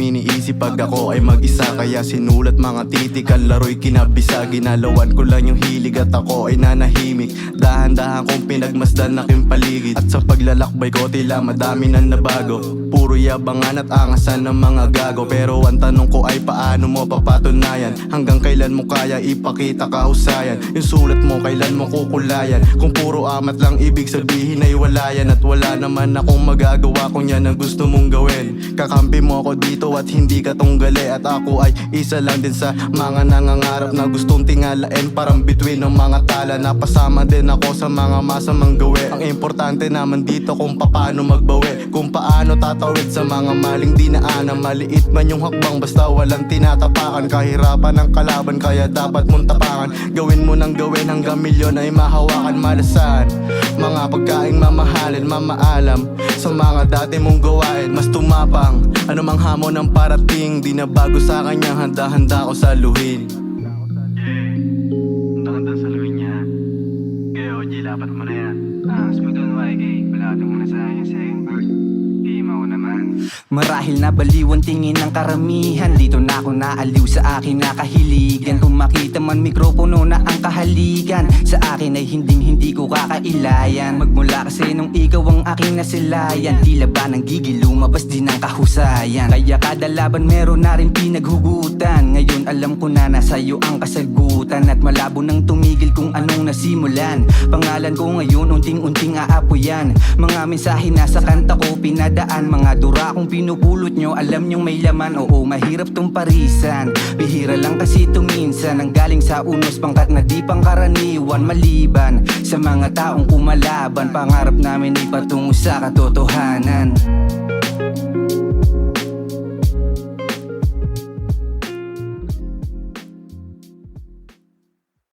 iniisip pag ako ay mag-isa. Kaya sinulat mga titik, ang laro'y kinabisa. Ginalawan ko lang yung hilig at ako ay nanahimik. Dahan-dahan kong pinagmasdan aking paligid. At sa paglalakbay ko tila madami na nabago. Puro yabangan at angasan ng mga gago. Pero ang tanong ko ay paano mo papatunayan? Hanggang kailan mo kaya ipakita kahusayan? Yung sulat mo kailan mo kukulayan? Kung puro amat lang ibig sabihin ay wala yan. At wala naman akong magagawa kung yan ang gusto mong gawin. Kakampi mo ako dito at hindi ka tunggali. At ako ay isa lang din sa mga nangangarap na gustong tingalain. Parang bituin ng mga tala. Napasama din ako sa mga masamang gawi. Ang importante naman dito kung paano magbawi. Kung paano tatawid sa mga maling dinaanan. Maliit man yung hakbang basta walang tinatapakan. Kahirapan ng kalaban kaya dapat mong tapakan. Gawin mo nang gawin hanggang milyon ay mahawakan. Malasahan mga pagkaing mamahalin, mamaalam sa mga dati mong gawain. Mas tumapang, anumang hamon ng parating. Di na bago sa kanya, handa-handa ko saluhin. Handa-handa saluhin niya. Kaya OG, lapat mo na yan. Smooth on YK, palatan mo na sa akin second part. Game ako naman. Marahil na baliwan tingin ng karamihan. Dito na ako naaliw sa akin nakahiligan. Kung makita man mikropono na ang kahaligan, sa akin ay hindi ko kakailayan. Magmula kasi nung ikaw ang aking nasilayan. Tila ba nang gigil lumabas din ang kahusayan. Kaya kada laban meron na rin pinaghugutan. Ngayon alam ko na nasa iyo ang kasagutan. At malabo nang tumigil kung anong nasimulan. Pangalan ko ngayon unting-unting aapoyan. Mga mensahe na sa kanta ko pinadaan. Mga dura kong pinupulot nyo, alam nyong may laman. Oo, mahirap tong parisan. Bihira lang kasi tuminsan. Ang galing sa unos pangkat na di pangkaraniwan. Maliban sa mga taong kumalaban, pangarap namin ay patungo sa katotohanan.